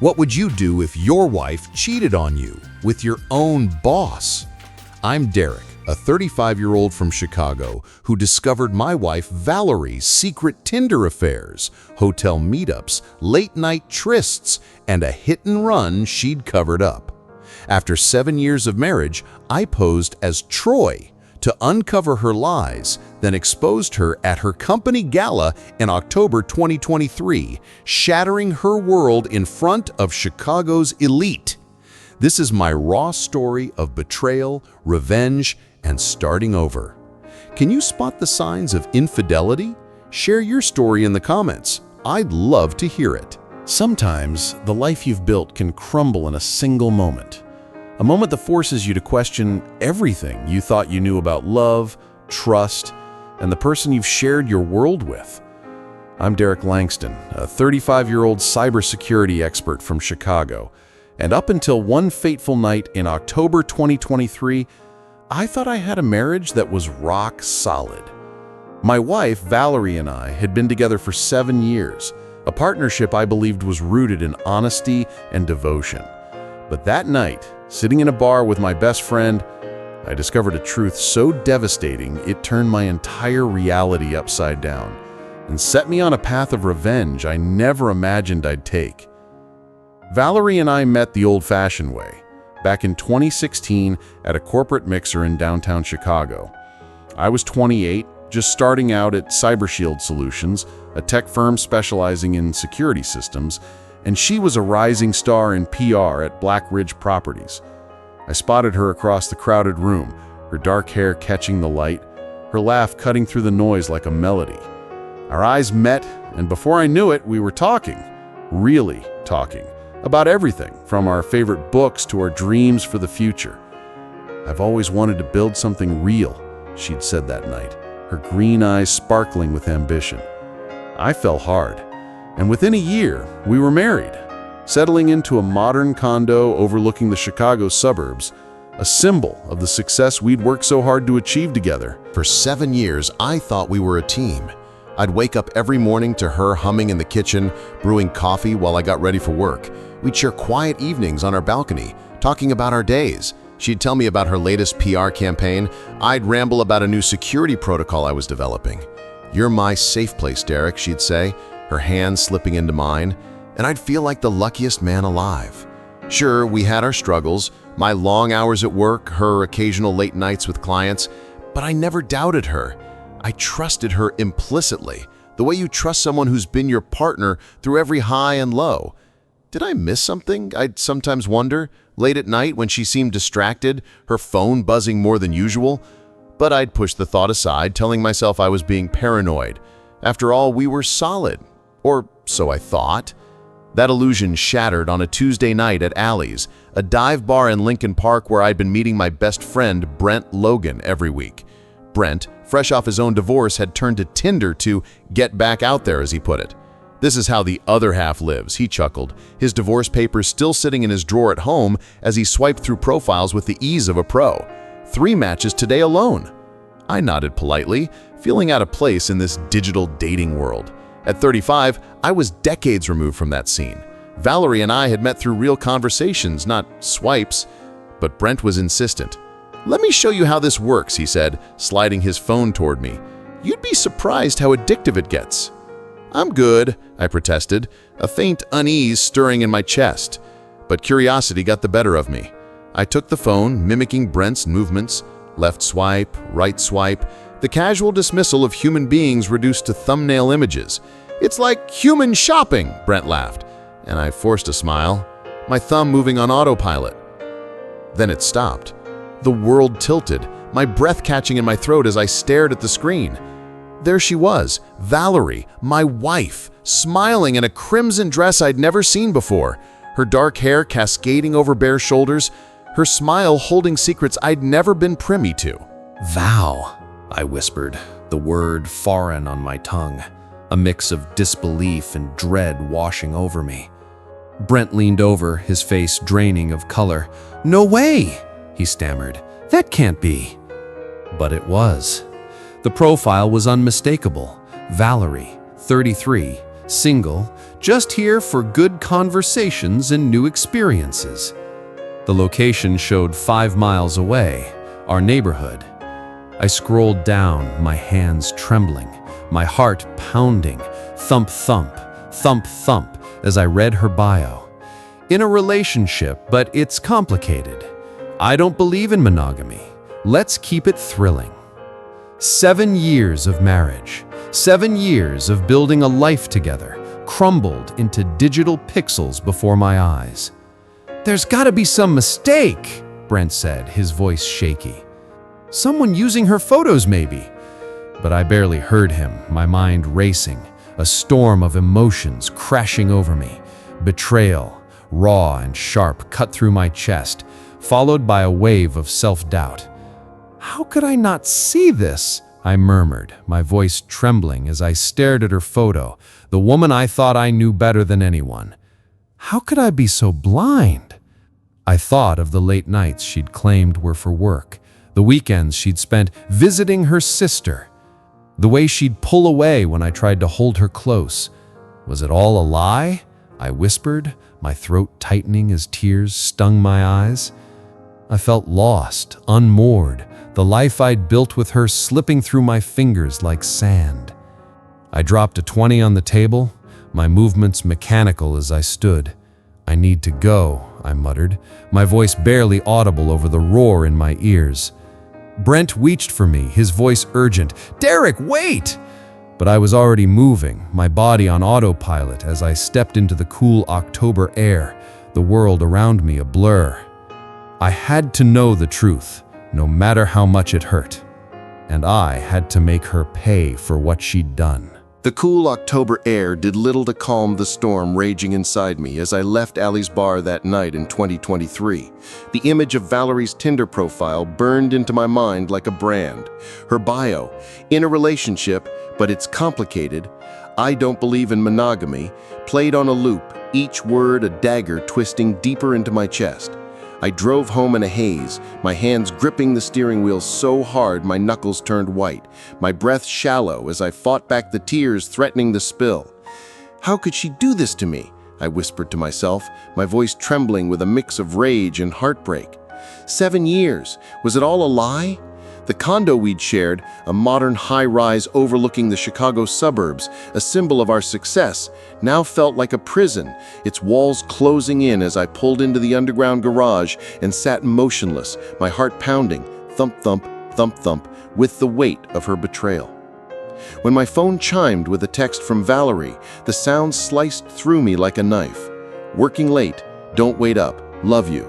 What would you do if your wife cheated on you with your own boss? I'm Derek, a 35-year-old from Chicago who discovered my wife Valerie's secret Tinder affairs, hotel meetups, late-night trysts, and a hit-and-run she'd covered up. After 7 years of marriage, I posed as Troy to uncover her lies, then exposed her at her company Gala in October 2023, shattering her world in front of Chicago's elite. This is my raw story of betrayal, revenge, and starting over. Can you spot the signs of infidelity? Share your story in the comments. I'd love to hear it. Sometimes the life you've built can crumble in a single moment. A moment that forces you to question everything you thought you knew about love, trust, and the person you've shared your world with. I'm Derek Langston, a 35-year-old cybersecurity expert from Chicago, and up until one fateful night in October 2023, I thought I had a marriage that was rock solid. My wife, Valerie, and I had been together for 7 years, a partnership I believed was rooted in honesty and devotion. But that night, sitting in a bar with my best friend, I discovered a truth so devastating it turned my entire reality upside down and set me on a path of revenge I never imagined I'd take. Valerie and I met the old-fashioned way, back in 2016 at a corporate mixer in downtown Chicago. I was 28, just starting out at CyberShield Solutions, a tech firm specializing in security systems, and she was a rising star in PR at Black Ridge Properties. I spotted her across the crowded room, her dark hair catching the light, her laugh cutting through the noise like a melody. Our eyes met, and before I knew it, we were talking, really talking, about everything from our favorite books to our dreams for the future. "I've always wanted to build something real," she'd said that night, her green eyes sparkling with ambition. I fell hard. And within a year, we were married, settling into a modern condo overlooking the Chicago suburbs, a symbol of the success we'd worked so hard to achieve together. For 7 years, I thought we were a team. I'd wake up every morning to her humming in the kitchen, brewing coffee while I got ready for work. We'd share quiet evenings on our balcony, talking about our days. She'd tell me about her latest PR campaign. I'd ramble about a new security protocol I was developing. "You're my safe place, Derek," she'd say, her hands slipping into mine, and I'd feel like the luckiest man alive. Sure, we had our struggles, my long hours at work, her occasional late nights with clients, but I never doubted her. I trusted her implicitly, the way you trust someone who's been your partner through every high and low. Did I miss something? I'd sometimes wonder, late at night when she seemed distracted, her phone buzzing more than usual. But I'd push the thought aside, telling myself I was being paranoid. After all, we were solid. Or so I thought. That illusion shattered on a Tuesday night at Alley's, a dive bar in Lincoln Park where I'd been meeting my best friend Brent Logan every week. Brent, fresh off his own divorce, had turned to Tinder to get back out there, as he put it. "This is how the other half lives," he chuckled, his divorce papers still sitting in his drawer at home as he swiped through profiles with the ease of a pro. 3 matches today alone. I nodded politely, feeling out of place in this digital dating world. At 35, I was decades removed from that scene. Valerie and I had met through real conversations, not swipes. But Brent was insistent. "Let me show you how this works," he said, sliding his phone toward me. "You'd be surprised how addictive it gets." "I'm good," I protested, a faint unease stirring in my chest. But curiosity got the better of me. I took the phone, mimicking Brent's movements, left swipe, right swipe, the casual dismissal of human beings reduced to thumbnail images. "It's like human shopping," Brent laughed, and I forced a smile, my thumb moving on autopilot. Then it stopped. The world tilted, my breath catching in my throat as I stared at the screen. There she was, Valerie, my wife, smiling in a crimson dress I'd never seen before, her dark hair cascading over bare shoulders, her smile holding secrets I'd never been privy to. "Val," I whispered, the word foreign on my tongue, a mix of disbelief and dread washing over me. Brent leaned over, his face draining of color. "No way," he stammered. "That can't be." But it was. The profile was unmistakable. Valerie, 33, single, just here for good conversations and new experiences. The location showed 5 miles away, our neighborhood. I scrolled down, my hands trembling, my heart pounding, thump, thump, thump, thump, as I read her bio. In a relationship, but it's complicated. I don't believe in monogamy. Let's keep it thrilling. 7 years of marriage, 7 years of building a life together, crumbled into digital pixels before my eyes. "There's gotta be some mistake," Brent said, his voice shaky. "Someone using her photos, maybe." But I barely heard him, my mind racing, a storm of emotions crashing over me. Betrayal, raw and sharp, cut through my chest, followed by a wave of self-doubt. "How could I not see this?" I murmured, my voice trembling as I stared at her photo, the woman I thought I knew better than anyone. How could I be so blind? I thought of the late nights she'd claimed were for work, the weekends she'd spent visiting her sister, the way she'd pull away when I tried to hold her close. Was it all a lie? I whispered, my throat tightening as tears stung my eyes. I felt lost, unmoored, the life I'd built with her slipping through my fingers like sand. I dropped a 20 on the table, my movements mechanical as I stood. "I need to go," I muttered, my voice barely audible over the roar in my ears. Brent reached for me, his voice urgent. "Derek, wait!" But I was already moving, my body on autopilot as I stepped into the cool October air, the world around me a blur. I had to know the truth, no matter how much it hurt. And I had to make her pay for what she'd done. The cool October air did little to calm the storm raging inside me as I left Allie's bar that night in 2023. The image of Valerie's Tinder profile burned into my mind like a brand. Her bio, "In a relationship, but it's complicated. I don't believe in monogamy," played on a loop, each word a dagger twisting deeper into my chest. I drove home in a haze, my hands gripping the steering wheel so hard my knuckles turned white, my breath shallow as I fought back the tears threatening the spill. "How could she do this to me?" I whispered to myself, my voice trembling with a mix of rage and heartbreak. 7 years, was it all a lie? The condo we'd shared, a modern high-rise overlooking the Chicago suburbs, a symbol of our success, now felt like a prison, its walls closing in as I pulled into the underground garage and sat motionless, my heart pounding, thump, thump, thump, thump, with the weight of her betrayal. When my phone chimed with a text from Valerie, the sound sliced through me like a knife. "Working late, don't wait up, love you."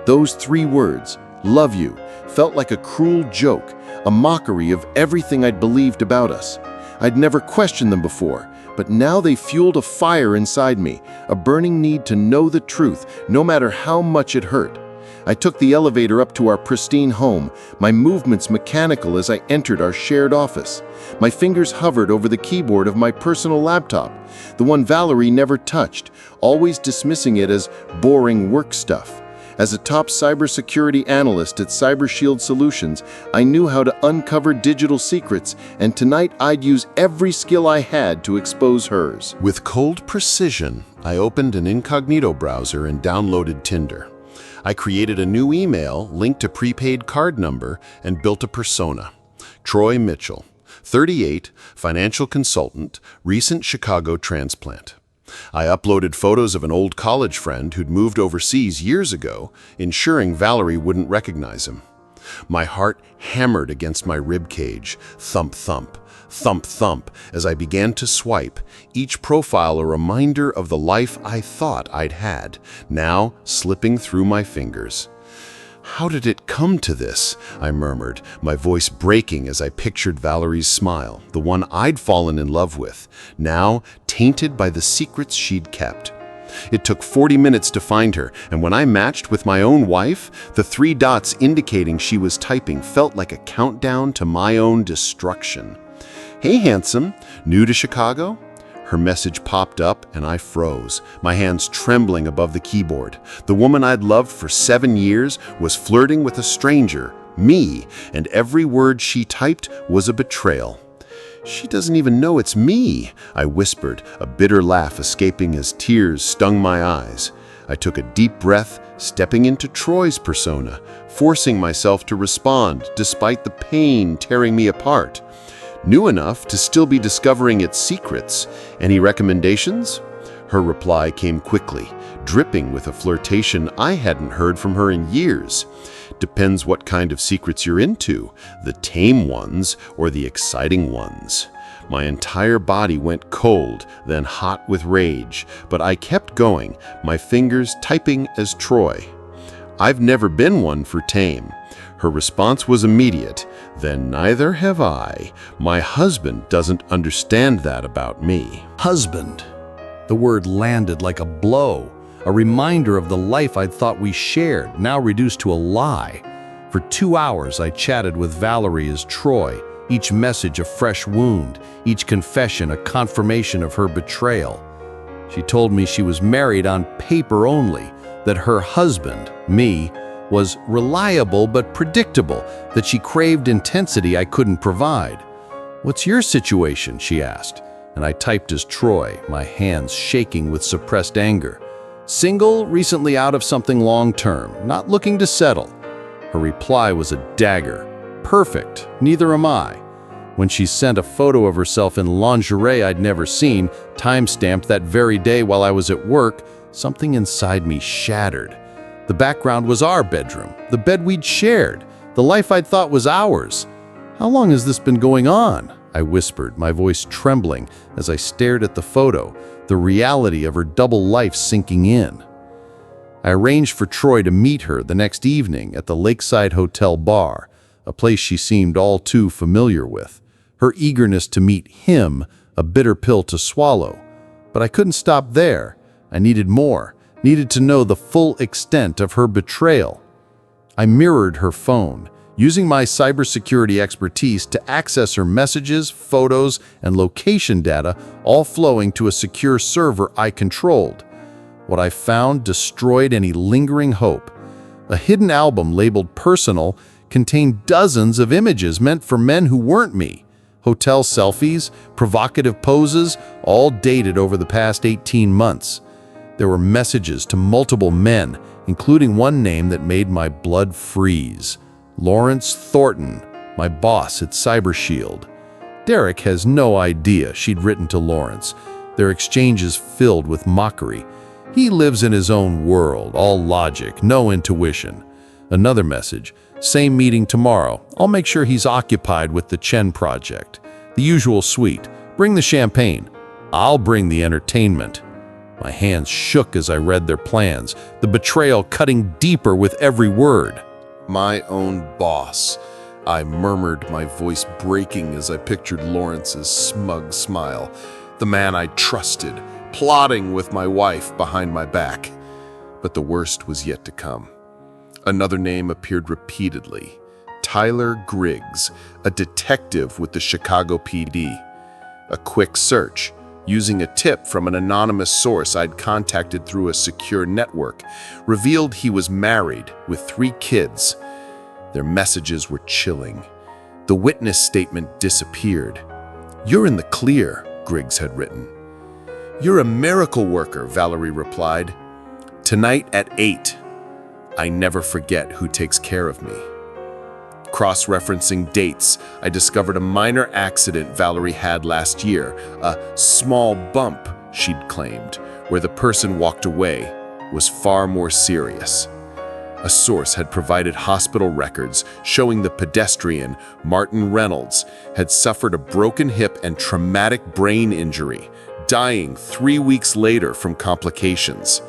Those 3 words, "love you," felt like a cruel joke, a mockery of everything I'd believed about us. I'd never questioned them before, but now they fueled a fire inside me, a burning need to know the truth, no matter how much it hurt. I took the elevator up to our pristine home, my movements mechanical as I entered our shared office. My fingers hovered over the keyboard of my personal laptop, the one Valerie never touched, always dismissing it as boring work stuff. As a top cybersecurity analyst at CyberShield Solutions, I knew how to uncover digital secrets, and tonight I'd use every skill I had to expose hers. With cold precision, I opened an incognito browser and downloaded Tinder. I created a new email, linked a prepaid card number, and built a persona. Troy Mitchell, 38, financial consultant, recent Chicago transplant. I uploaded photos of an old college friend who'd moved overseas years ago, ensuring Valerie wouldn't recognize him. My heart hammered against my rib cage, thump, thump, thump, thump, as I began to swipe, each profile a reminder of the life I thought I'd had, now slipping through my fingers. "How did it come to this?" I murmured, my voice breaking as I pictured Valerie's smile, the one I'd fallen in love with, now tainted by the secrets she'd kept. It took 40 minutes to find her, and when I matched with my own wife, the 3 dots indicating she was typing felt like a countdown to my own destruction. "Hey, handsome, new to Chicago?" Her message popped up and I froze, my hands trembling above the keyboard. The woman I'd loved for 7 years was flirting with a stranger, me, and every word she typed was a betrayal. She doesn't even know it's me, I whispered, a bitter laugh escaping as tears stung my eyes. I took a deep breath, stepping into Troy's persona, forcing myself to respond despite the pain tearing me apart. New enough to still be discovering its secrets. Any recommendations? Her reply came quickly, dripping with a flirtation I hadn't heard from her in years. Depends what kind of secrets you're into, the tame ones or the exciting ones. My entire body went cold, then hot with rage, but I kept going, my fingers typing as Troy. I've never been one for tame. Her response was immediate. Then neither have I. My husband doesn't understand that about me. Husband. The word landed like a blow, a reminder of the life I'd thought we shared, now reduced to a lie. For 2 hours I chatted with Valerie as Troy, each message a fresh wound, each confession a confirmation of her betrayal. She told me she was married on paper only, that her husband, me, was reliable but predictable, that she craved intensity I couldn't provide. "What's your situation?" she asked, and I typed as Troy, my hands shaking with suppressed anger. "Single, recently out of something long-term, not looking to settle." Her reply was a dagger. "Perfect, neither am I." When she sent a photo of herself in lingerie I'd never seen, time-stamped that very day while I was at work, something inside me shattered. The background was our bedroom, the bed we'd shared, the life I'd thought was ours. "How long has this been going on?" I whispered, my voice trembling as I stared at the photo, the reality of her double life sinking in. I arranged for Troy to meet her the next evening at the Lakeside Hotel bar, a place she seemed all too familiar with. Her eagerness to meet him, a bitter pill to swallow. But I couldn't stop there. I needed more, needed to know the full extent of her betrayal. I mirrored her phone, using my cybersecurity expertise to access her messages, photos, and location data, all flowing to a secure server I controlled. What I found destroyed any lingering hope. A hidden album labeled personal contained dozens of images meant for men who weren't me. Hotel selfies, provocative poses, all dated over the past 18 months. There were messages to multiple men, including one name that made my blood freeze. Lawrence Thornton, my boss at CyberShield. Derek has no idea she'd written to Lawrence, their exchanges filled with mockery. He lives in his own world, all logic, no intuition. Another message, same meeting tomorrow. I'll make sure he's occupied with the Chen project. The usual suite. Bring the champagne. I'll bring the entertainment. My hands shook as I read their plans, the betrayal cutting deeper with every word. My own boss, I murmured, my voice breaking as I pictured Lawrence's smug smile. The man I trusted, plotting with my wife behind my back. But the worst was yet to come. Another name appeared repeatedly. Tyler Griggs, a detective with the Chicago PD. A quick search, using a tip from an anonymous source I'd contacted through a secure network, revealed he was married with 3 kids. Their messages were chilling. The witness statement disappeared. "You're in the clear," Griggs had written. "You're a miracle worker," Valerie replied. "Tonight at 8. I never forget who takes care of me." Cross-referencing dates, I discovered a minor accident Valerie had last year, a small bump, she'd claimed, where the person walked away, was far more serious. A source had provided hospital records showing the pedestrian, Martin Reynolds, had suffered a broken hip and traumatic brain injury, dying 3 weeks later from complications.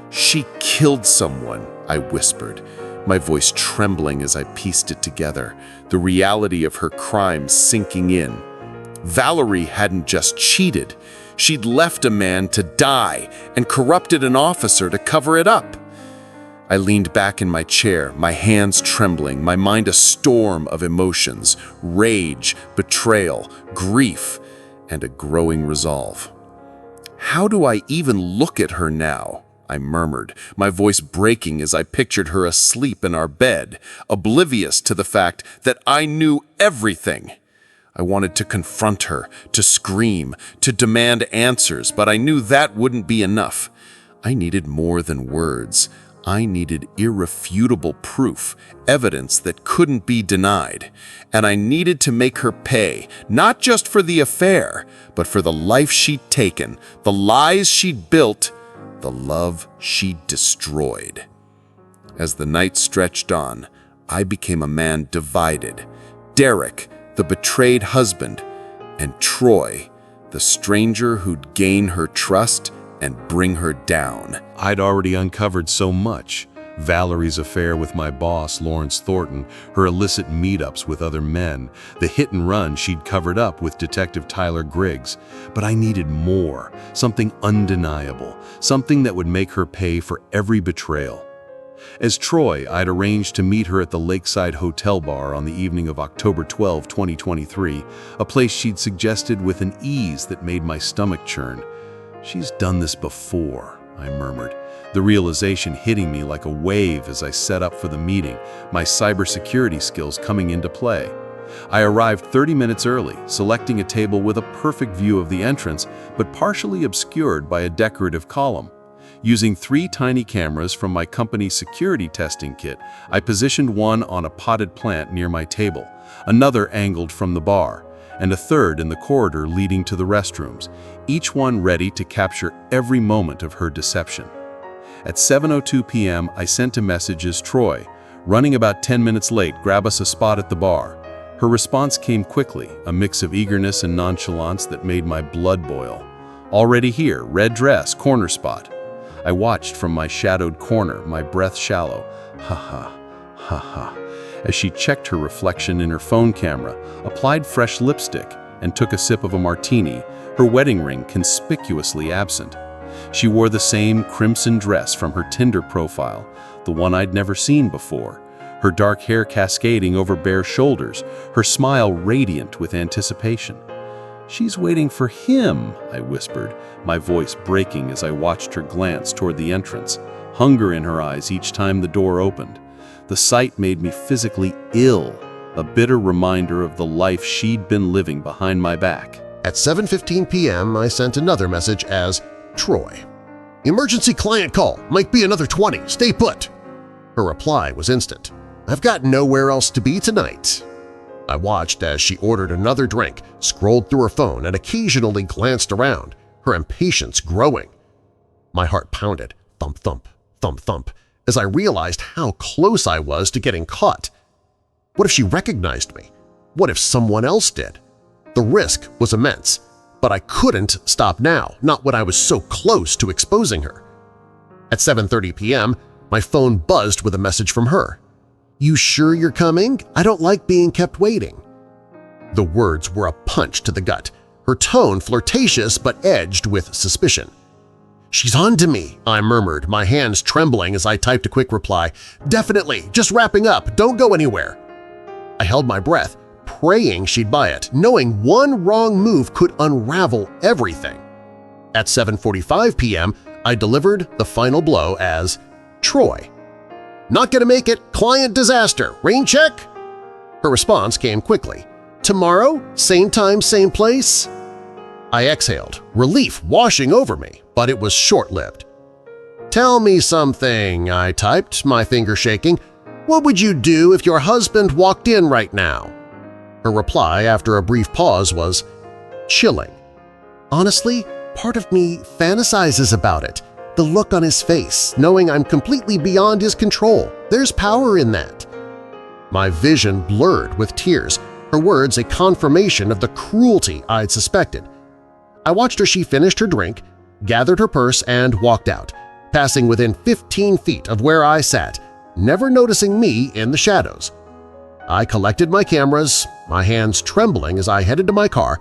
"She killed someone," I whispered, my voice trembling as I pieced it together, the reality of her crime sinking in. Valerie hadn't just cheated. She'd left a man to die and corrupted an officer to cover it up. I leaned back in my chair, my hands trembling, my mind a storm of emotions, rage, betrayal, grief, and a growing resolve. "How do I even look at her now?" I murmured, my voice breaking as I pictured her asleep in our bed, oblivious to the fact that I knew everything. I wanted to confront her, to scream, to demand answers, but I knew that wouldn't be enough. I needed more than words. I needed irrefutable proof, evidence that couldn't be denied. And I needed to make her pay, not just for the affair, but for the life she'd taken, the lies she'd built, the love she'd destroyed. As the night stretched on, I became a man divided. Derek, the betrayed husband, and Troy, the stranger who'd gain her trust and bring her down. I'd already uncovered so much. Valerie's affair with my boss, Lawrence Thornton, her illicit meetups with other men, the hit and run she'd covered up with Detective Tyler Griggs. But I needed more, something undeniable, something that would make her pay for every betrayal. As Troy, I'd arranged to meet her at the Lakeside Hotel Bar on the evening of October 12, 2023, a place she'd suggested with an ease that made my stomach churn. "She's done this before," I murmured, the realization hitting me like a wave as I set up for the meeting, my cybersecurity skills coming into play. I arrived 30 minutes early, selecting a table with a perfect view of the entrance, but partially obscured by a decorative column. Using 3 tiny cameras from my company's security testing kit, I positioned one on a potted plant near my table, another angled from the bar, and a third in the corridor leading to the restrooms, each one ready to capture every moment of her deception. At 7:02 p.m., I sent a message as Troy, running about 10 minutes late, grab us a spot at the bar. Her response came quickly, a mix of eagerness and nonchalance that made my blood boil. "Already here, red dress, corner spot." I watched from my shadowed corner, my breath shallow. Ha ha, ha ha. As she checked her reflection in her phone camera, applied fresh lipstick, and took a sip of a martini, her wedding ring conspicuously absent. She wore the same crimson dress from her Tinder profile, the one I'd never seen before, her dark hair cascading over bare shoulders, her smile radiant with anticipation. "She's waiting for him," I whispered, my voice breaking as I watched her glance toward the entrance, hunger in her eyes each time the door opened. The sight made me physically ill, a bitter reminder of the life she'd been living behind my back. At 7:15 p.m., I sent another message as Troy. "Emergency client call. Might be another 20. Stay put." Her reply was instant. "I've got nowhere else to be tonight." I watched as she ordered another drink, scrolled through her phone, and occasionally glanced around, her impatience growing. My heart pounded, thump, thump, thump, thump, as I realized how close I was to getting caught. What if she recognized me? What if someone else did? The risk was immense, but I couldn't stop now, not when I was so close to exposing her. At 7:30 p.m., my phone buzzed with a message from her. "You sure you're coming? I don't like being kept waiting." The words were a punch to the gut, her tone flirtatious but edged with suspicion. "She's on to me," I murmured, my hands trembling as I typed a quick reply. "Definitely, just wrapping up, don't go anywhere." I held my breath, praying she'd buy it, knowing one wrong move could unravel everything. At 7:45 p.m., I delivered the final blow as Troy. "Not gonna make it, client disaster, rain check?" Her response came quickly. "Tomorrow, same time, same place?" I exhaled, relief washing over me, but it was short-lived. "Tell me something," I typed, my finger shaking. "What would you do if your husband walked in right now?" Her reply after a brief pause was chilling. Honestly, part of me fantasizes about it. The look on his face, knowing I'm completely beyond his control. There's power in that. My vision blurred with tears, her words a confirmation of the cruelty I'd suspected. I watched her. She finished her drink, gathered her purse, and walked out, passing within 15 feet of where I sat, never noticing me in the shadows. I collected my cameras, my hands trembling as I headed to my car,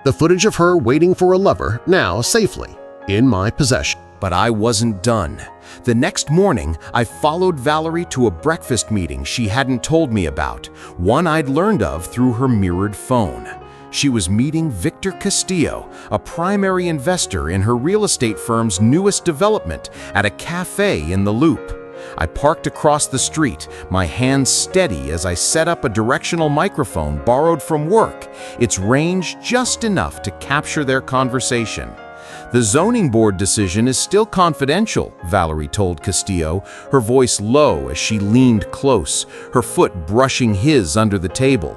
the footage of her waiting for a lover now safely in my possession. But I wasn't done. The next morning, I followed Valerie to a breakfast meeting she hadn't told me about, one I'd learned of through her mirrored phone. She was meeting Victor Castillo, a primary investor in her real estate firm's newest development, at a cafe in the Loop. I parked across the street, my hands steady as I set up a directional microphone borrowed from work, its range just enough to capture their conversation. "The zoning board decision is still confidential," Valerie told Castillo, her voice low as she leaned close, her foot brushing his under the table.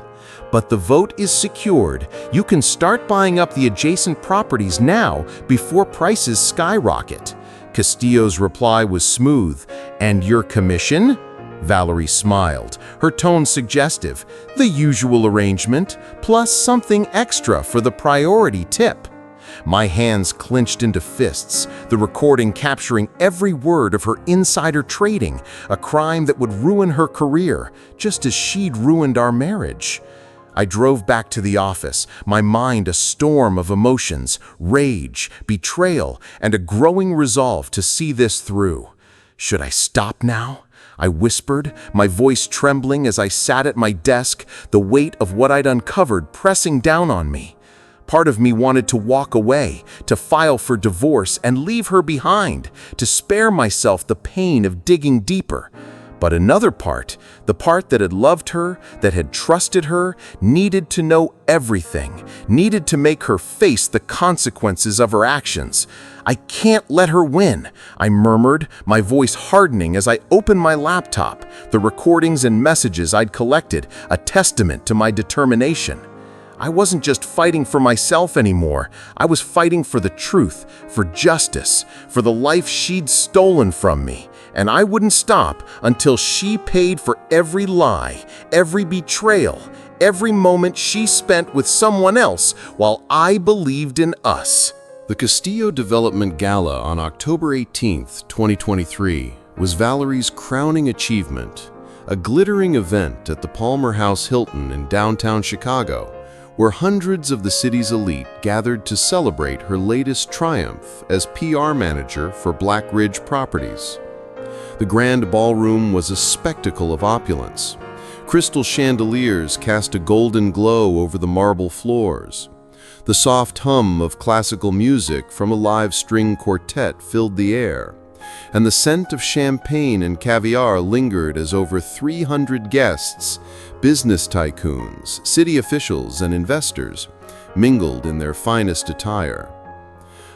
"But the vote is secured. You can start buying up the adjacent properties now before prices skyrocket." Castillo's reply was smooth. "And your commission?" Valerie smiled, her tone suggestive. "The usual arrangement, plus something extra for the priority tip." My hands clenched into fists, the recording capturing every word of her insider trading, a crime that would ruin her career, just as she'd ruined our marriage. I drove back to the office, my mind a storm of emotions, rage, betrayal, and a growing resolve to see this through. "Should I stop now?" I whispered, my voice trembling as I sat at my desk, the weight of what I'd uncovered pressing down on me. Part of me wanted to walk away, to file for divorce and leave her behind, to spare myself the pain of digging deeper. But another part, the part that had loved her, that had trusted her, needed to know everything, needed to make her face the consequences of her actions. "I can't let her win," I murmured, my voice hardening as I opened my laptop, the recordings and messages I'd collected, a testament to my determination. I wasn't just fighting for myself anymore. I was fighting for the truth, for justice, for the life she'd stolen from me. And I wouldn't stop until she paid for every lie, every betrayal, every moment she spent with someone else while I believed in us. The Castillo Development Gala on October 18, 2023, was Valerie's crowning achievement, a glittering event at the Palmer House Hilton in downtown Chicago, where hundreds of the city's elite gathered to celebrate her latest triumph as PR manager for Black Ridge Properties. The grand ballroom was a spectacle of opulence. Crystal chandeliers cast a golden glow over the marble floors. The soft hum of classical music from a live string quartet filled the air, and the scent of champagne and caviar lingered as over 300 guests, business tycoons, city officials, and investors, mingled in their finest attire.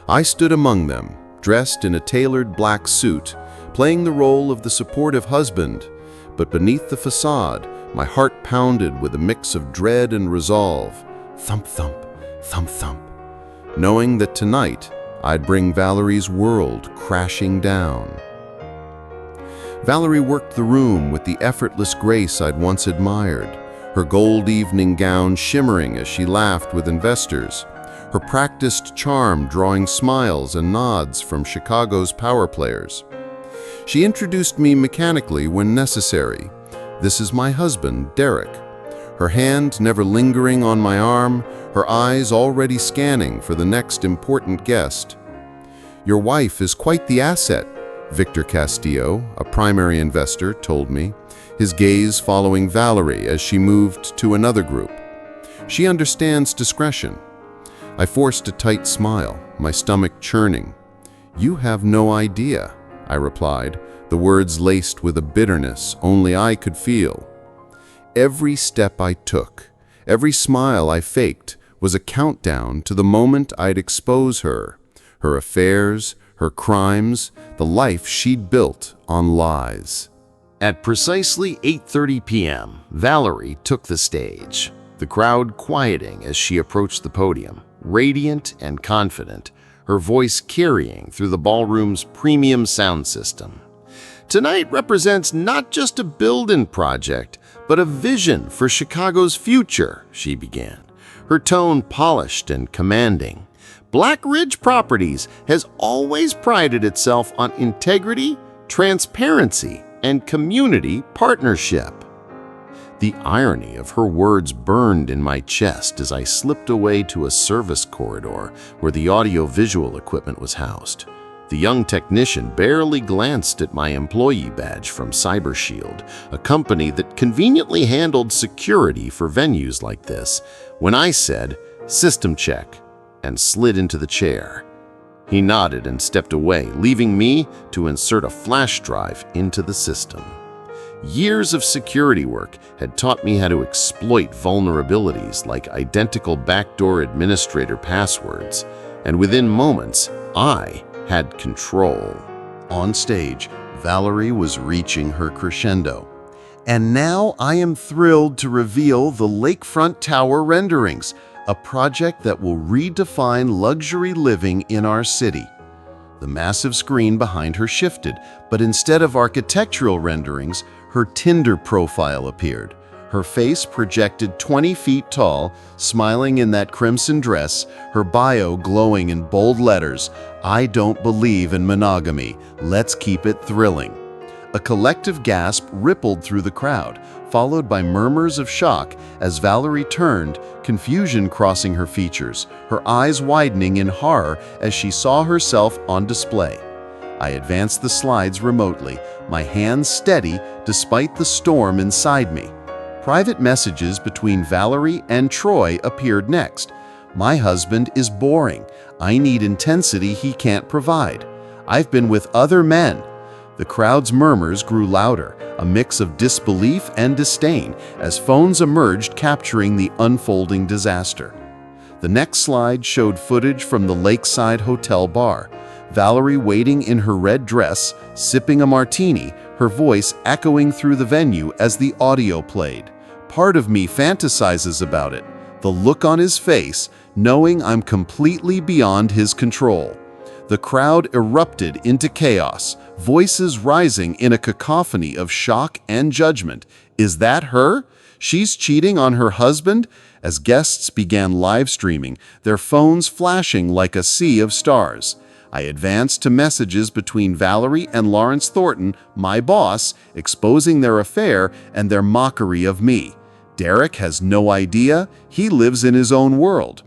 I stood among them, dressed in a tailored black suit, playing the role of the supportive husband, but beneath the facade, my heart pounded with a mix of dread and resolve, thump, thump, thump, thump, knowing that tonight I'd bring Valerie's world crashing down. Valerie worked the room with the effortless grace I'd once admired, her gold evening gown shimmering as she laughed with investors, her practiced charm drawing smiles and nods from Chicago's power players. She introduced me mechanically when necessary. "This is my husband, Derek." Her hand never lingering on my arm, her eyes already scanning for the next important guest. "Your wife is quite the asset," Victor Castillo, a primary investor, told me, his gaze following Valerie as she moved to another group. "She understands discretion." I forced a tight smile, my stomach churning. "You have no idea," I replied, the words laced with a bitterness only I could feel. Every step I took, every smile I faked, was a countdown to the moment I'd expose her, her affairs, her crimes, the life she'd built on lies. At precisely 8:30 p.m., Valerie took the stage, the crowd quieting as she approached the podium, radiant and confident, her voice carrying through the ballroom's premium sound system. "Tonight represents not just a build-in project, but a vision for Chicago's future," she began, her tone polished and commanding. "Black Ridge Properties has always prided itself on integrity, transparency, and community partnership." The irony of her words burned in my chest as I slipped away to a service corridor where the audio-visual equipment was housed. The young technician barely glanced at my employee badge from CyberShield, a company that conveniently handled security for venues like this, when I said, "System check," and slid into the chair. He nodded and stepped away, leaving me to insert a flash drive into the system. Years of security work had taught me how to exploit vulnerabilities like identical backdoor administrator passwords, and within moments, I had control. On stage, Valerie was reaching her crescendo. And now I am thrilled to reveal the Lakefront Tower renderings, a project that will redefine luxury living in our city. The massive screen behind her shifted, but instead of architectural renderings, her Tinder profile appeared. Her face projected 20 feet tall, smiling in that crimson dress, her bio glowing in bold letters, "I don't believe in monogamy. Let's keep it thrilling." A collective gasp rippled through the crowd, followed by murmurs of shock as Valerie turned, confusion crossing her features, her eyes widening in horror as she saw herself on display. I advanced the slides remotely, my hands steady despite the storm inside me. Private messages between Valerie and Troy appeared next. "My husband is boring. I need intensity he can't provide. I've been with other men." The crowd's murmurs grew louder, a mix of disbelief and disdain, as phones emerged capturing the unfolding disaster. The next slide showed footage from the Lakeside Hotel bar. Valerie waiting in her red dress, sipping a martini, her voice echoing through the venue as the audio played. Part of me fantasizes about it, the look on his face, knowing I'm completely beyond his control. The crowd erupted into chaos, voices rising in a cacophony of shock and judgment. Is that her? She's cheating on her husband? As guests began live streaming, their phones flashing like a sea of stars. I advanced to messages between Valerie and Lawrence Thornton, my boss, exposing their affair and their mockery of me. Derek has no idea. He lives in his own world.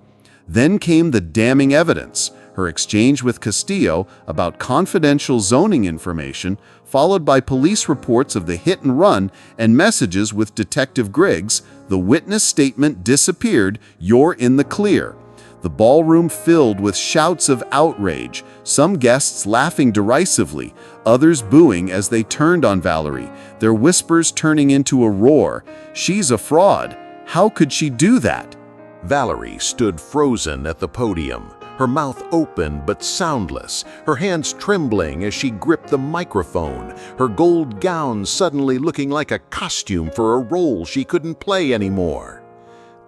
Then came the damning evidence. Her exchange with Castillo about confidential zoning information, followed by police reports of the hit and run and messages with Detective Griggs. The witness statement disappeared. You're in the clear. The ballroom filled with shouts of outrage, some guests laughing derisively, others booing as they turned on Valerie, their whispers turning into a roar. She's a fraud. How could she do that? Valerie stood frozen at the podium, her mouth open but soundless, her hands trembling as she gripped the microphone, her gold gown suddenly looking like a costume for a role she couldn't play anymore.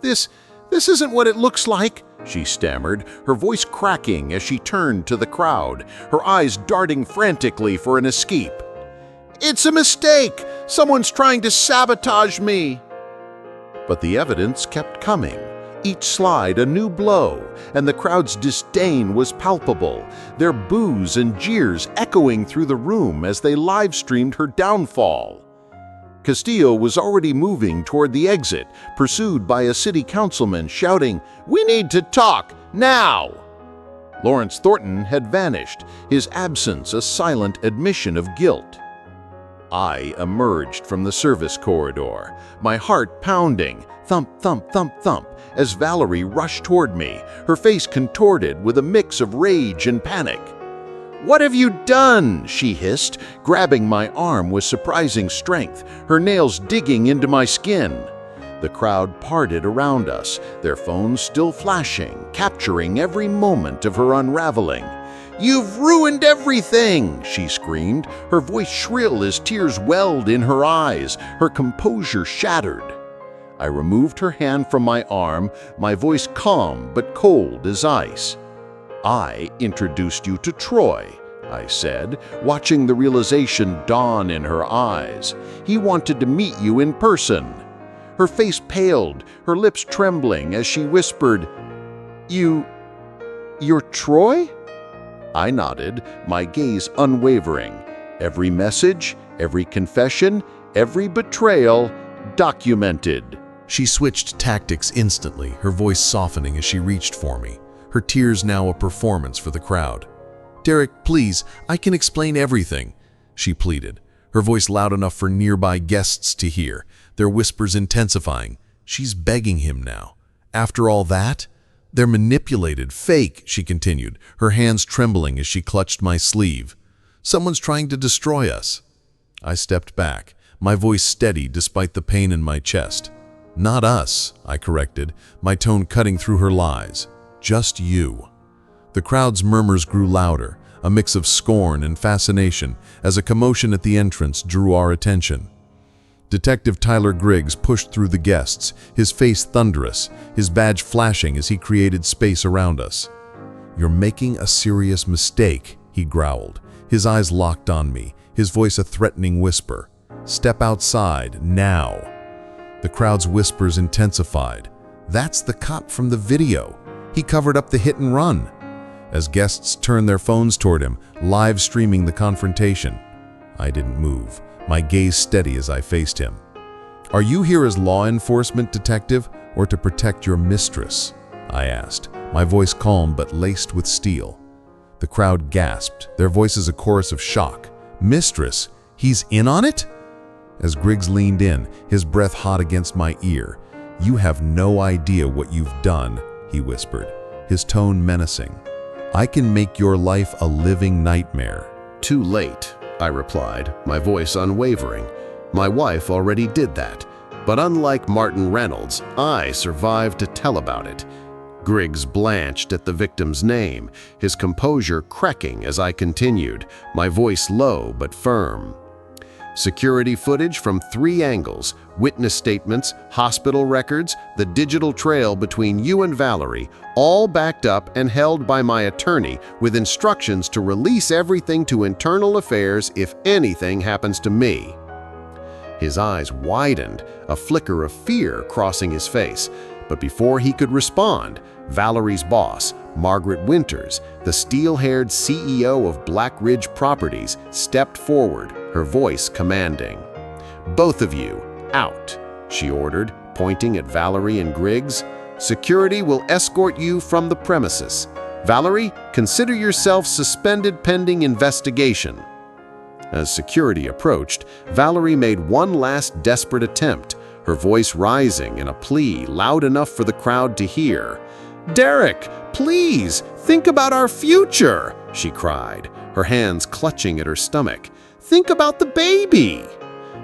This isn't what it looks like," she stammered, her voice cracking as she turned to the crowd, her eyes darting frantically for an escape. "It's a mistake! Someone's trying to sabotage me!" But the evidence kept coming. Each slide a new blow, and the crowd's disdain was palpable, their boos and jeers echoing through the room as they live-streamed her downfall. Castillo was already moving toward the exit, pursued by a city councilman shouting, "We need to talk, now!" Lawrence Thornton had vanished, his absence a silent admission of guilt. I emerged from the service corridor, my heart pounding, thump, thump, thump, thump, as Valerie rushed toward me, her face contorted with a mix of rage and panic. "What have you done?" she hissed, grabbing my arm with surprising strength, her nails digging into my skin. The crowd parted around us, their phones still flashing, capturing every moment of her unraveling. "You've ruined everything!" she screamed, her voice shrill as tears welled in her eyes, her composure shattered. I removed her hand from my arm, my voice calm but cold as ice. "I introduced you to Troy," I said, watching the realization dawn in her eyes. "He wanted to meet you in person." Her face paled, her lips trembling as she whispered, You're Troy?" I nodded, my gaze unwavering. Every message, every confession, every betrayal, documented. She switched tactics instantly, her voice softening as she reached for me, her tears now a performance for the crowd. "Derek, please, I can explain everything," she pleaded, her voice loud enough for nearby guests to hear, their whispers intensifying. She's begging him now. After all that? They're manipulated, fake, she continued, her hands trembling as she clutched my sleeve. Someone's trying to destroy us. I stepped back, my voice steady despite the pain in my chest. Not us, I corrected, my tone cutting through her lies. Just you. The crowd's murmurs grew louder, a mix of scorn and fascination, as a commotion at the entrance drew our attention. Detective Tyler Griggs pushed through the guests, his face thunderous, his badge flashing as he created space around us. "You're making a serious mistake," he growled, his eyes locked on me, his voice a threatening whisper. "Step outside, now." The crowd's whispers intensified. "That's the cop from the video. He covered up the hit and run." As guests turned their phones toward him, live streaming the confrontation. I didn't move, my gaze steady as I faced him. "Are you here as law enforcement detective or to protect your mistress?" I asked, my voice calm but laced with steel. The crowd gasped, their voices a chorus of shock. "Mistress? He's in on it?" As Griggs leaned in, his breath hot against my ear. "You have no idea what you've done," he whispered, his tone menacing. "I can make your life a living nightmare." "Too late," I replied, my voice unwavering. "My wife already did that. But unlike Martin Reynolds, I survived to tell about it." Griggs blanched at the victim's name, his composure cracking as I continued, my voice low but firm. "Security footage from 3 angles, witness statements, hospital records, the digital trail between you and Valerie, all backed up and held by my attorney with instructions to release everything to internal affairs if anything happens to me." His eyes widened, a flicker of fear crossing his face, but before he could respond, Valerie's boss, Margaret Winters, the steel-haired CEO of Black Ridge Properties, stepped forward, her voice commanding. "Both of you, out," she ordered, pointing at Valerie and Griggs. "Security will escort you from the premises. Valerie, consider yourself suspended pending investigation." As security approached, Valerie made one last desperate attempt, her voice rising in a plea loud enough for the crowd to hear. "Derek, please, think about our future," she cried, her hands clutching at her stomach. "Think about the baby."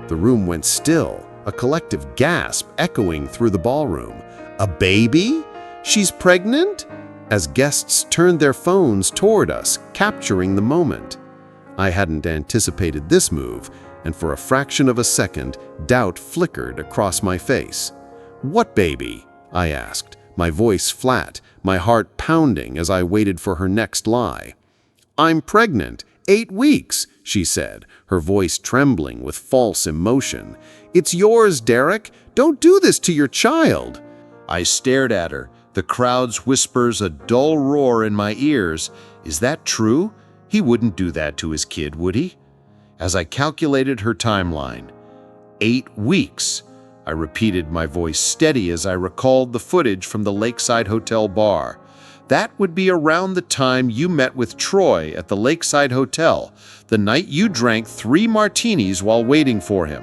The room went still, a collective gasp echoing through the ballroom. "A baby? She's pregnant?" As guests turned their phones toward us, capturing the moment. I hadn't anticipated this move, and for a fraction of a second, doubt flickered across my face. "What baby?" I asked, my voice flat, my heart pounding as I waited for her next lie. "I'm pregnant, 8 weeks," she said, her voice trembling with false emotion. "It's yours, Derek. Don't do this to your child." I stared at her, the crowd's whispers a dull roar in my ears. Is that true? He wouldn't do that to his kid, would he? As I calculated her timeline. 8 weeks. I repeated, my voice steady as I recalled the footage from the Lakeside Hotel bar. That would be around the time you met with Troy at the Lakeside Hotel, the night you drank 3 martinis while waiting for him.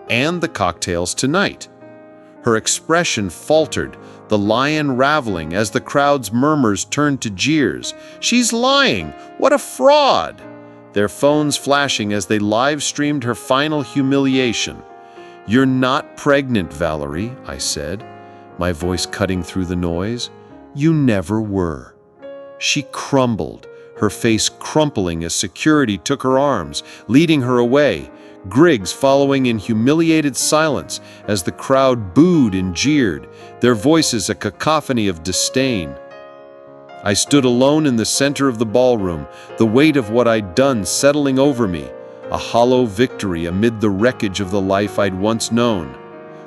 And the cocktails tonight. Her expression faltered, the lie unraveling as the crowd's murmurs turned to jeers. "She's lying! What a fraud!" Their phones flashing as they live-streamed her final humiliation. "You're not pregnant, Valerie," I said, my voice cutting through the noise. "You never were." She crumbled, her face crumpling as security took her arms, leading her away, Griggs following in humiliated silence as the crowd booed and jeered, their voices a cacophony of disdain. I stood alone in the center of the ballroom, the weight of what I'd done settling over me, a hollow victory amid the wreckage of the life I'd once known.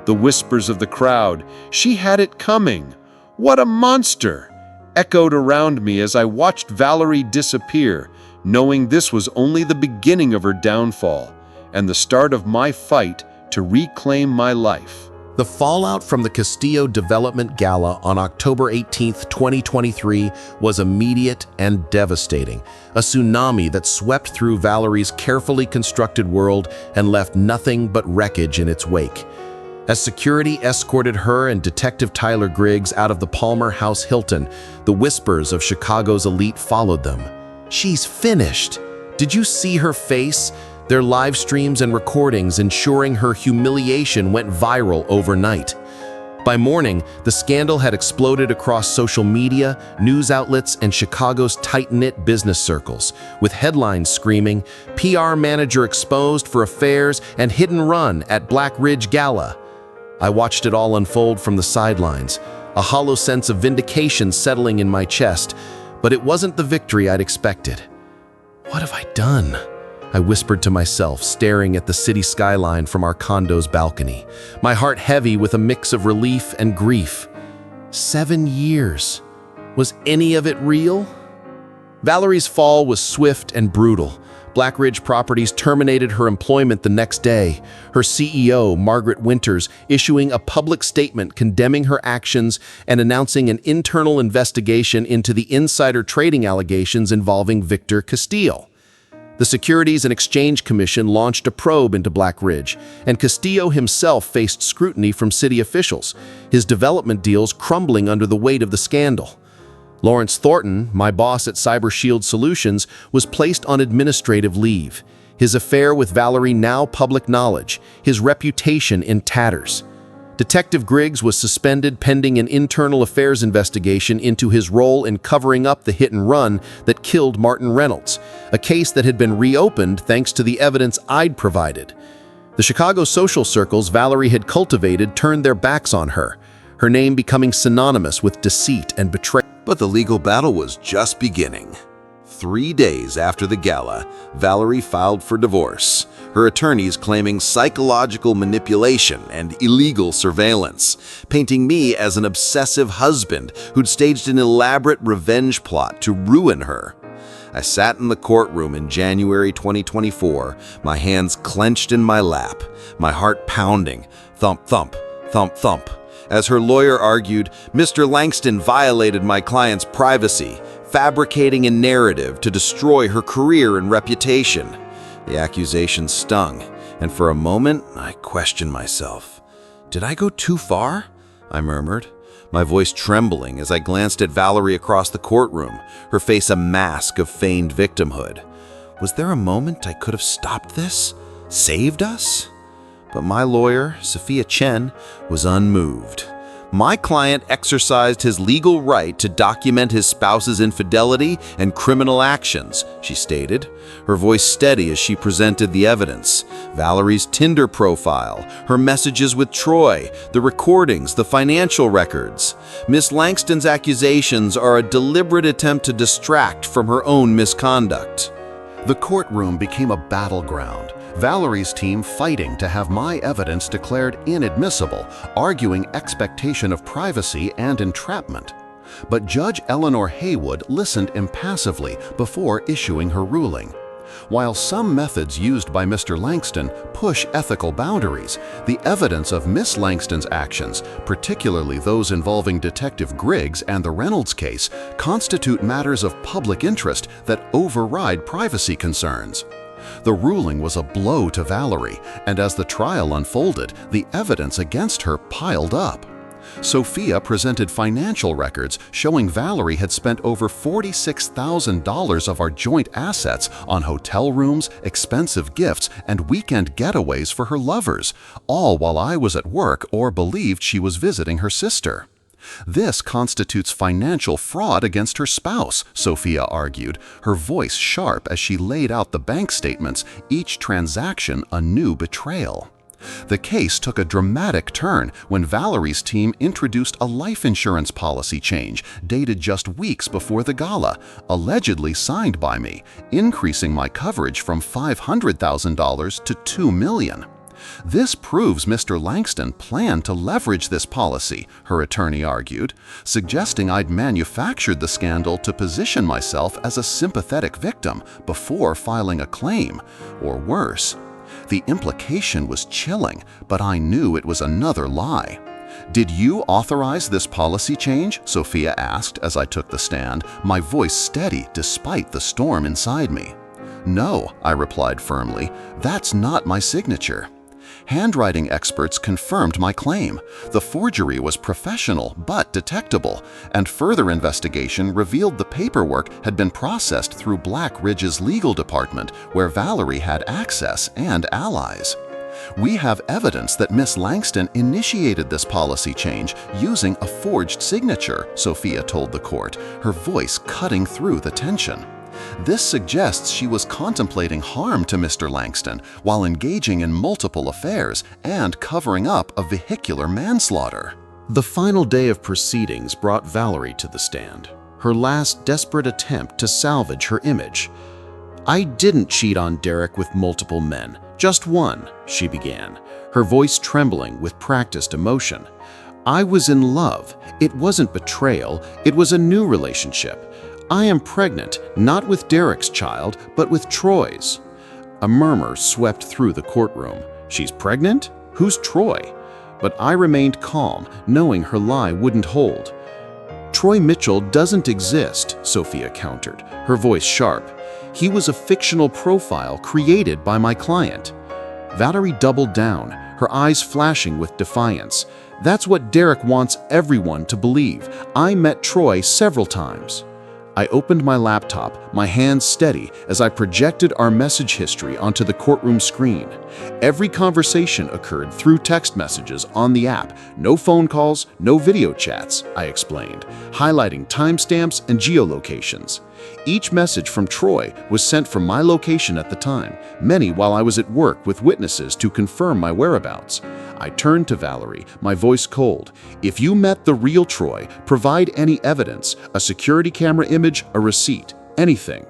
The whispers of the crowd, "She had it coming! What a monster!" echoed around me as I watched Valerie disappear, knowing this was only the beginning of her downfall and the start of my fight to reclaim my life. The fallout from the Castillo Development Gala on October 18, 2023 was immediate and devastating, a tsunami that swept through Valerie's carefully constructed world and left nothing but wreckage in its wake. As security escorted her and Detective Tyler Griggs out of the Palmer House Hilton, the whispers of Chicago's elite followed them. "She's finished. Did you see her face?" Their live streams and recordings ensuring her humiliation went viral overnight. By morning, the scandal had exploded across social media, news outlets, and Chicago's tight-knit business circles, with headlines screaming, "PR manager exposed for affairs and hidden run at Black Ridge Gala." I watched it all unfold from the sidelines, a hollow sense of vindication settling in my chest, but it wasn't the victory I'd expected. "What have I done?" I whispered to myself, staring at the city skyline from our condo's balcony, my heart heavy with a mix of relief and grief. 7 years. Was any of it real? Valerie's fall was swift and brutal. Black Ridge Properties terminated her employment the next day, her CEO, Margaret Winters, issuing a public statement condemning her actions and announcing an internal investigation into the insider trading allegations involving Victor Castillo. The Securities and Exchange Commission launched a probe into Black Ridge, and Castillo himself faced scrutiny from city officials, his development deals crumbling under the weight of the scandal. Lawrence Thornton, my boss at Cyber Shield Solutions, was placed on administrative leave. His affair with Valerie now public knowledge, his reputation in tatters. Detective Griggs was suspended pending an internal affairs investigation into his role in covering up the hit and run that killed Martin Reynolds, a case that had been reopened thanks to the evidence I'd provided. The Chicago social circles Valerie had cultivated turned their backs on her, her name becoming synonymous with deceit and betrayal. But the legal battle was just beginning. 3 days after the gala, Valerie filed for divorce, her attorneys claiming psychological manipulation and illegal surveillance, painting me as an obsessive husband who'd staged an elaborate revenge plot to ruin her. I sat in the courtroom in January 2024, my hands clenched in my lap, my heart pounding, thump, thump, thump, thump. As her lawyer argued, Mr. Langston violated my client's privacy, fabricating a narrative to destroy her career and reputation. The accusation stung, and for a moment, I questioned myself. "Did I go too far?" I murmured, my voice trembling as I glanced at Valerie across the courtroom, her face a mask of feigned victimhood. Was there a moment I could have stopped this? Saved us? But my lawyer, Sophia Chen, was unmoved. My client exercised his legal right to document his spouse's infidelity and criminal actions, she stated, her voice steady as she presented the evidence. Valerie's Tinder profile, her messages with Troy, the recordings, the financial records. Miss Langston's accusations are a deliberate attempt to distract from her own misconduct. The courtroom became a battleground. Valerie's team fighting to have my evidence declared inadmissible, arguing expectation of privacy and entrapment. But Judge Eleanor Haywood listened impassively before issuing her ruling. While some methods used by Mr. Langston push ethical boundaries, the evidence of Miss Langston's actions, particularly those involving Detective Griggs and the Reynolds case, constitute matters of public interest that override privacy concerns. The ruling was a blow to Valerie, and as the trial unfolded, the evidence against her piled up. Sophia presented financial records showing Valerie had spent over $46,000 of our joint assets on hotel rooms, expensive gifts, and weekend getaways for her lovers, all while I was at work or believed she was visiting her sister. This constitutes financial fraud against her spouse, Sophia argued, her voice sharp as she laid out the bank statements, each transaction a new betrayal. The case took a dramatic turn when Valerie's team introduced a life insurance policy change dated just weeks before the gala, allegedly signed by me, increasing my coverage from $500,000 to $2 million. This proves Mr. Langston planned to leverage this policy, her attorney argued, suggesting I'd manufactured the scandal to position myself as a sympathetic victim before filing a claim, or worse. The implication was chilling, but I knew it was another lie. "Did you authorize this policy change?" Sophia asked as I took the stand, my voice steady despite the storm inside me. "No," I replied firmly, "that's not my signature." Handwriting experts confirmed my claim. The forgery was professional but detectable, and further investigation revealed the paperwork had been processed through Black Ridge's legal department, where Valerie had access and allies. We have evidence that Miss Langston initiated this policy change using a forged signature, Sophia told the court, her voice cutting through the tension. This suggests she was contemplating harm to Mr. Langston while engaging in multiple affairs and covering up a vehicular manslaughter. The final day of proceedings brought Valerie to the stand, her last desperate attempt to salvage her image. "I didn't cheat on Derek with multiple men, just one," she began, her voice trembling with practiced emotion. "I was in love. It wasn't betrayal, it was a new relationship. I am pregnant, not with Derek's child, but with Troy's." A murmur swept through the courtroom. "She's pregnant? Who's Troy?" But I remained calm, knowing her lie wouldn't hold. "Troy Mitchell doesn't exist," Sophia countered, her voice sharp. "He was a fictional profile created by my client." Valerie doubled down, her eyes flashing with defiance. "That's what Derek wants everyone to believe. I met Troy several times." I opened my laptop, my hands steady as I projected our message history onto the courtroom screen. Every conversation occurred through text messages on the app. No phone calls, no video chats, I explained, highlighting timestamps and geolocations. Each message from Troy was sent from my location at the time, many while I was at work with witnesses to confirm my whereabouts. I turned to Valerie, my voice cold. "If you met the real Troy, provide any evidence, a security camera image, a receipt, anything."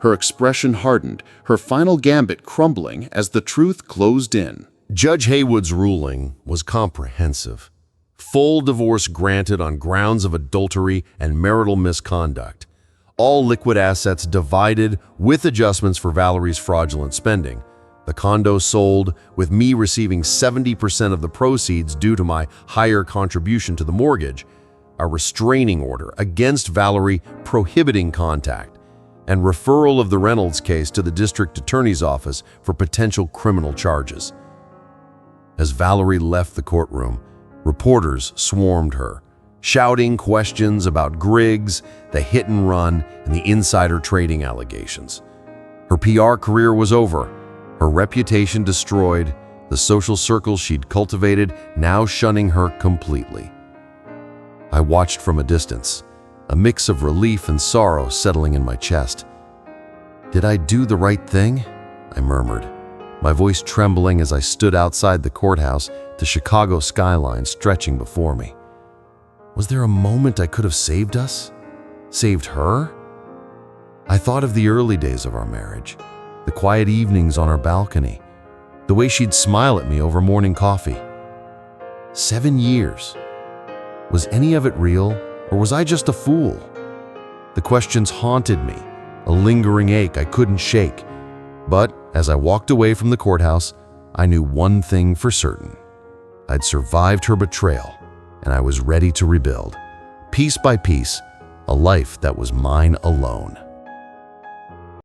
Her expression hardened, her final gambit crumbling as the truth closed in. Judge Haywood's ruling was comprehensive. Full divorce granted on grounds of adultery and marital misconduct. All liquid assets divided with adjustments for Valerie's fraudulent spending. The condo sold, with me receiving 70% of the proceeds due to my higher contribution to the mortgage, a restraining order against Valerie prohibiting contact, and referral of the Reynolds case to the district attorney's office for potential criminal charges. As Valerie left the courtroom, reporters swarmed her, shouting questions about Griggs, the hit and run, and the insider trading allegations. Her PR career was over, her reputation destroyed, the social circles she'd cultivated now shunning her completely. I watched from a distance, a mix of relief and sorrow settling in my chest. "Did I do the right thing?" I murmured, my voice trembling as I stood outside the courthouse, the Chicago skyline stretching before me. Was there a moment I could have saved us? Saved her? I thought of the early days of our marriage, the quiet evenings on our balcony, the way she'd smile at me over morning coffee. 7 years. Was any of it real, or was I just a fool? The questions haunted me, a lingering ache I couldn't shake. But as I walked away from the courthouse, I knew one thing for certain. I'd survived her betrayal, and I was ready to rebuild, piece by piece, a life that was mine alone.